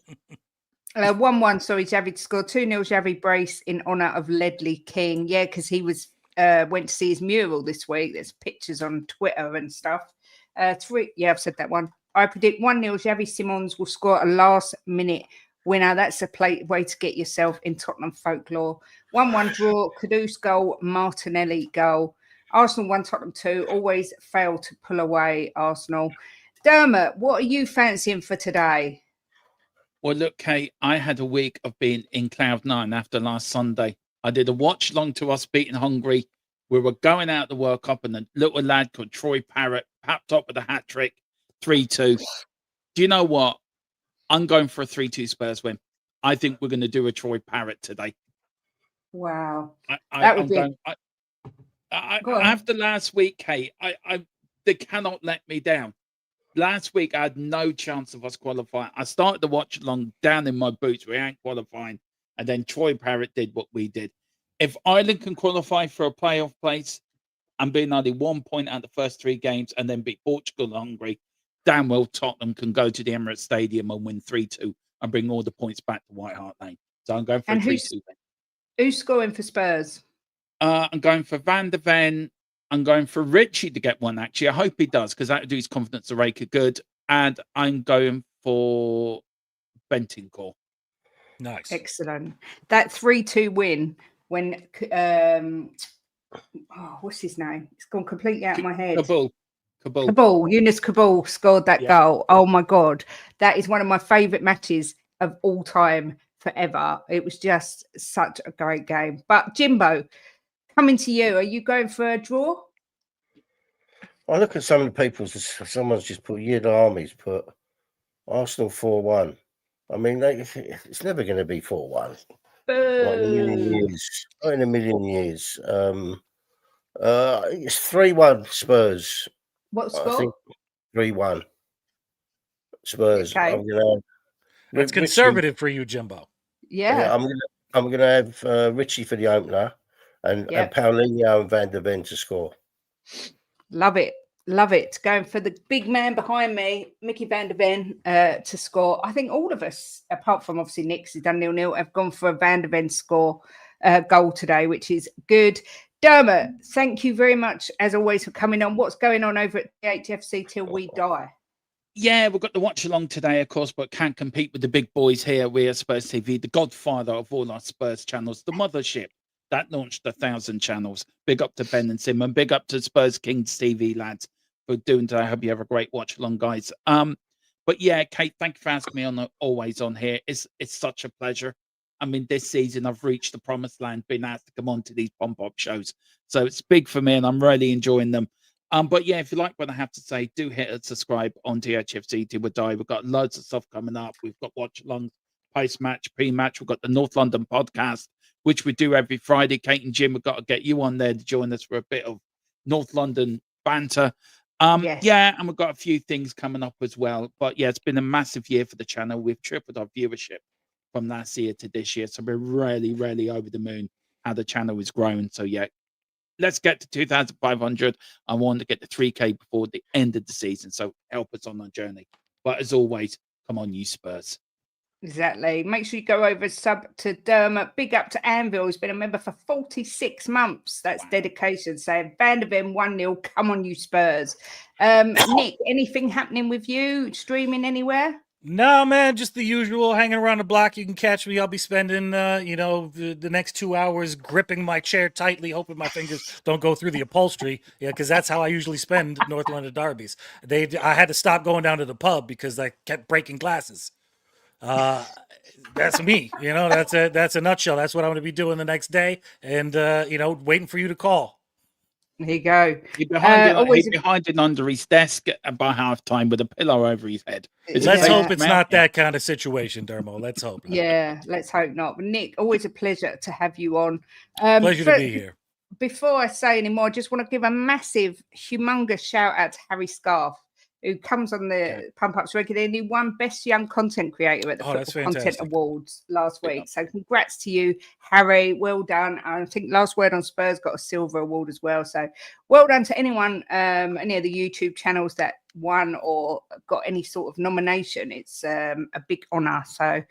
1-1, sorry, Xavi to score. 2-0 Xavi brace in honour of Ledley King. Yeah, because he was went to see his mural this week. There's pictures on Twitter and stuff. 3, yeah, I've said that one. I predict 1-0 Xavi Simons will score a last-minute winner. That's a way to get yourself in Tottenham folklore. 1-1 draw, Kudus goal, Martinelli goal. Arsenal 1, Tottenham 2. Always fail to pull away, Arsenal. Dermot, what are you fancying for today? Well, look, Kate, I had a week of being in cloud 9 after last Sunday. I did a watch long to us beating Hungary. We were going out the World Cup and a little lad called Troy Parrott papped up with a hat-trick. 3-2. Do you know what? I'm going for a 3-2 Spurs win. I think we're going to do a Troy Parrott today. Wow. After last week, Kate, they cannot let me down. Last week, I had no chance of us qualifying. I started the watch along down in my boots. We ain't qualifying. And then Troy Parrott did what we did. If Ireland can qualify for a playoff place and being only 1 point out of the first 3 games and then beat Portugal and Hungary, damn well Tottenham can go to the Emirates Stadium and win 3-2 and bring all the points back to White Hart Lane. So I'm going for a 3-2. Who's scoring for Spurs? I'm going for Van de Ven. I'm going for Richie to get one, actually. I hope he does, because that would do his confidence to rake it good. And I'm going for Bentancur. Nice. Excellent. That 3-2 win when what's his name? It's gone completely out of my head. Yunus Kabul scored that goal. Oh my God. That is one of my favourite matches of all time forever. It was just such a great game. But Jimbo, coming to you, are you going for a draw? I look at some of the people, someone's just put Army's put Arsenal 4-1. I mean, it's never going to be 4-1. Not in a million years. Not in a million years. It's 3-1 Spurs. What score? I think 3-1. Spurs. Okay. I'm gonna. That's Richie, conservative for you, Jimbo. Yeah. I'm gonna have Richie for the opener, and Yep. Paulinho and Van der Ven to score. Love it. Love it. Going for the big man behind me, Mickey Van der Ven, to score. I think all of us, apart from obviously Nick's who's done 0-0, have gone for a Van der Ven score goal today, which is good. Dermot, thank you very much, as always, for coming on. What's going on over at the HFC till we die? Yeah, we've got the watch along today, of course, but can't compete with the big boys here. We are Spurs TV, the godfather of all our Spurs channels, the mothership that launched 1,000 channels. Big up to Ben and Simon. Big up to Spurs Kings TV lads for doing today. I hope you have a great watch along, guys. But yeah, Kate, thank you for asking me on always on here. It's such a pleasure. I mean, this season I've reached the promised land, been asked to come on to these pop shows, so it's big for me, and I'm really enjoying them. But yeah, if you like what I have to say, do hit and subscribe on THFC till we die. We've got loads of stuff coming up. We've got watch along, post match, pre match. We've got the North London podcast, which we do every Friday. Kate and Jim, we've got to get you on there to join us for a bit of North London banter. Yes. Yeah, and we've got a few things coming up as well. But yeah, it's been a massive year for the channel. We've tripled our viewership from last year to this year. So we're really, really over the moon how the channel is growing. So yeah, let's get to 2,500. I want to get to 3K before the end of the season. So help us on our journey. But as always, come on, you Spurs. Exactly. Make sure you go over sub to Dermot. Big up to Anvil, who's been a member for 46 months. That's dedication. Saying Van der Ven 1-0. Come on, you Spurs. Nick, anything happening with you? Streaming anywhere? No, man, just the usual, hanging around the block. You can catch me. I'll be spending, the next 2 hours gripping my chair tightly, hoping my fingers don't go through the upholstery. Yeah, because that's how I usually spend North London derbies. I had to stop going down to the pub because I kept breaking glasses. That's me. That's a nutshell. That's what I'm going to be doing the next day, and waiting for you to call. There you go. He's behind it under his desk by halftime with a pillow over his head. Let's hope it's not that kind of situation, Dermo. Let's hope not. Yeah, let's hope not. But Nick, always a pleasure to have you on. Pleasure to be here. Before I say any more, I just want to give a massive, humongous shout out to Harry Scarf, who comes on the Pump Ups regularly, and he won Best Young Content Creator at the Football Content Awards last week. So congrats to you, Harry. Well done. I think Last Word on Spurs got a silver award as well. So well done to anyone, any of the YouTube channels that won or got any sort of nomination. It's a big honour. So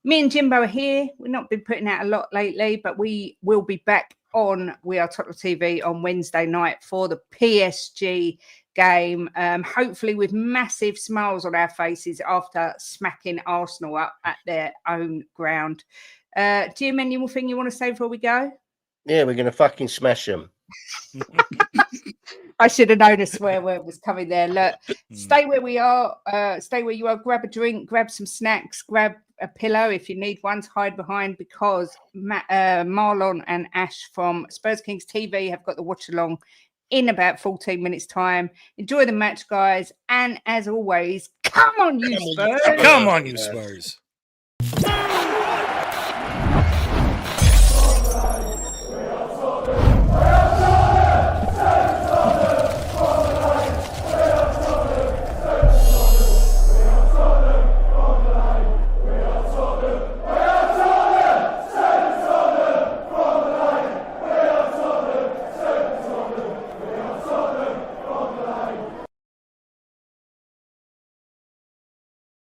me and Jimbo are here. We've not been putting out a lot lately, but we will be back on We Are Tottenham TV on Wednesday night for the PSG game, hopefully with massive smiles on our faces after smacking Arsenal up at their own ground. Jim, anything you want to say before we go? Yeah, we're going to fucking smash them. I should have known a swear word was coming there. Look, stay where we are. Stay where you are. Grab a drink, grab some snacks, grab a pillow if you need one to hide behind, because Marlon and Ash from Spurs Kings TV have got the watch along in about 14 minutes time. Enjoy the match, guys. And as always, come on, you Spurs. Come on, you Spurs.